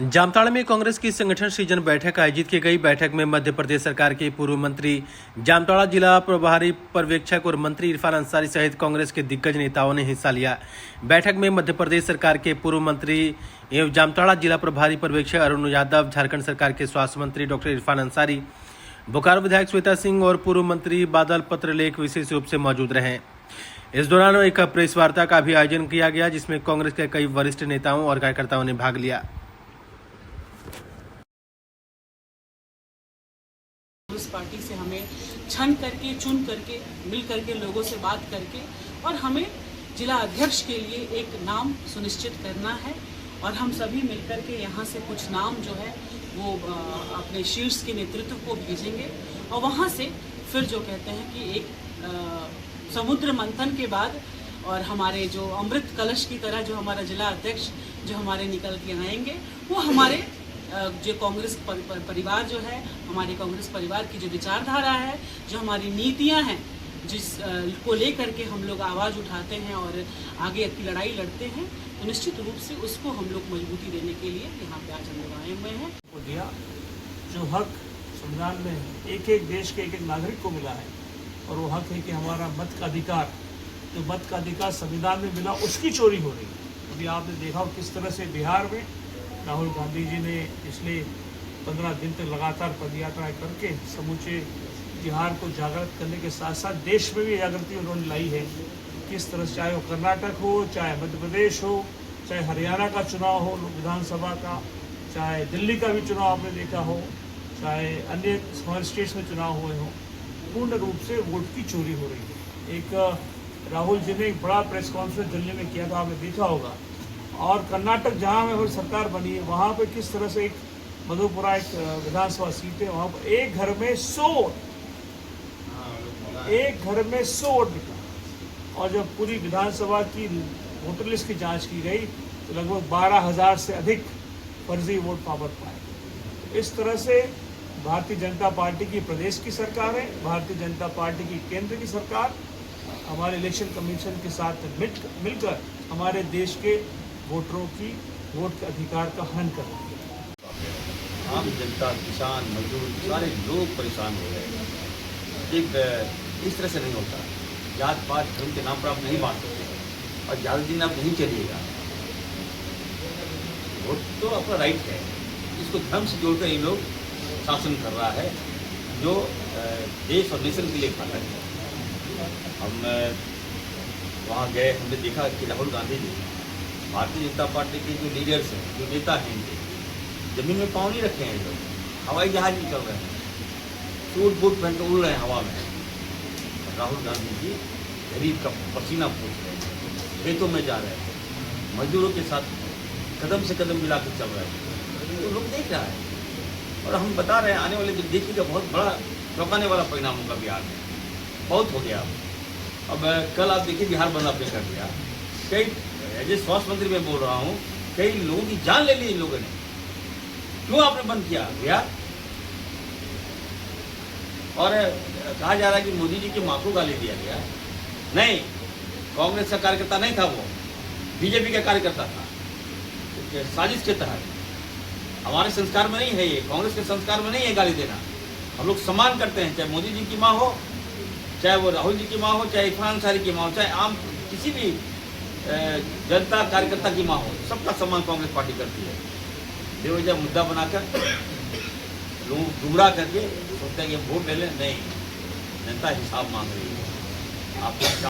जामताड़ा में कांग्रेस की संगठन सृजन बैठक आयोजित की गई। बैठक में मध्य प्रदेश सरकार के पूर्व मंत्री, जामताड़ा जिला प्रभारी पर्यवेक्षक और मंत्री इरफान अंसारी सहित कांग्रेस के दिग्गज नेताओं ने हिस्सा लिया। बैठक में मध्य प्रदेश सरकार के पूर्व मंत्री एवं जामताड़ा जिला प्रभारी पर्यवेक्षक अरुण यादव, झारखंड सरकार के स्वास्थ्य मंत्री डॉक्टर इरफान अंसारी, बोकारो विधायक श्वेता सिंह और पूर्व मंत्री बादल पत्रलेख विशेष रूप से मौजूद रहे। इस दौरान एक प्रेस वार्ता का भी आयोजन किया गया, जिसमें कांग्रेस के कई वरिष्ठ नेताओं और कार्यकर्ताओं ने भाग लिया। कांग्रेस पार्टी से हमें छन करके, चुन करके, मिल करके, लोगों से बात करके और हमें जिला अध्यक्ष के लिए एक नाम सुनिश्चित करना है। और हम सभी मिलकर के यहाँ से कुछ नाम जो है वो अपने शीर्ष के नेतृत्व को भेजेंगे और वहाँ से फिर जो कहते हैं कि एक समुद्र मंथन के बाद और हमारे जो अमृत कलश की तरह जो हमारा जिला अध्यक्ष जो हमारे निकल के आएंगे, वो हमारे जो कांग्रेस परिवार जो है, हमारे कांग्रेस परिवार की जो विचारधारा है, जो हमारी नीतियां हैं, जिस को लेकर के हम लोग आवाज़ उठाते हैं और आगे की लड़ाई लड़ते हैं, तो निश्चित रूप से उसको हम लोग मजबूती देने के लिए यहाँ पे आज हम लोग आए हुए हैं। को दिया जो हक संविधान में एक एक देश के एक एक नागरिक को मिला है, और वो हक है कि हमारा मत का अधिकार, जो मत का अधिकार संविधान में मिला, उसकी चोरी हो रही है। अभी आपने देखा किस तरह से बिहार में राहुल गांधी जी ने पिछले 15 दिन तक लगातार पदयात्राएं करके समूचे बिहार को जागृत करने के साथ साथ देश में भी जागृति उन्होंने लाई है। किस तरह से, चाहे वो कर्नाटक हो, चाहे मध्य प्रदेश हो, चाहे हरियाणा का चुनाव हो विधानसभा का, चाहे दिल्ली का भी चुनाव आपने देखा हो, चाहे अन्य स्मॉल स्टेट्स में चुनाव हुए हों, पूर्ण रूप से वोट की चोरी हो रही है। एक राहुल जी ने एक बड़ा प्रेस कॉन्फ्रेंस दिल्ली में किया था, आपने देखा होगा। और कर्नाटक जहाँ में सरकार बनी है, वहाँ पे किस तरह से एक मधुपुरा एक विधानसभा सीट है, वहाँ पर एक घर में 100 वोट निकला। और जब पूरी विधानसभा की वोटर लिस्ट की जांच की गई तो लगभग 12,000 से अधिक फर्जी वोट पावर पाए। इस तरह से भारतीय जनता पार्टी की प्रदेश की सरकार है, भारतीय जनता पार्टी की केंद्र की सरकार हमारे इलेक्शन कमीशन के साथ मिलकर हमारे देश के वोटरों की वोट के अधिकार का हनन कर रही है। आम जनता, किसान, मजदूर सारे लोग परेशान हो रहे हैं। एक इस तरह से नहीं होता, जात पात धर्म के नाम पर आप नहीं बांट सकते और ज़्यादा दिन आप नहीं चलिएगा। वोट तो आपका राइट है, इसको धर्म से जोड़कर ये लोग शासन कर रहा है, जो देश और नेशन के लिए घातक है। हम वहाँ गए, हमने देखा कि राहुल गांधी जी, भारतीय जनता पार्टी के जो लीडर्स हैं, जो नेता हैं, इनके जमीन में पाँव नहीं रखे हैं लोग, हवाई जहाज नहीं चल रहे हैं, सूट बूट पहन कर उड़ रहे हैं हवा में। राहुल गांधी जी गरीब का पसीना पूछ रहे हैं, खेतों में जा रहे हैं, मजदूरों के साथ कदम से कदम मिला कर चल रहे हैं, तो लोग देख रहा है। और हम बता रहे हैं, आने वाले देखिएगा बहुत बड़ा चौंकाने वाला परिणाम होगा बिहार में। बहुत हो गया अब कल आप देखिए बिहार बंद आपने कर दिया। कई एज ए स्वास्थ्य मंत्री मैं बोल रहा हूँ, कई लोगों की जान ले ली इन लोगों ने। क्यों आपने बंद किया बिहार? और कहा जा रहा है कि मोदी जी की मां को गाली दिया गया। नहीं, कांग्रेस का कार्यकर्ता नहीं था, वो बीजेपी का कार्यकर्ता था, साजिश के तहत। हमारे संस्कार में नहीं है ये, कांग्रेस के संस्कार में नहीं है गाली देना। हम लोग सम्मान करते हैं, चाहे मोदी जी की माँ हो, चाहे वो राहुल जी की माँ हो, चाहे इरफान अंसारी की माँ हो, चाहे आम किसी भी जनता कार्यकर्ता की माँ हो, सबका सम्मान कांग्रेस पार्टी करती है। बेवजह मुद्दा बनाकर लोग गुमराह करके सोचते हैं कि वोट ले लें। नहीं, जनता हिसाब मांग रही है। आपको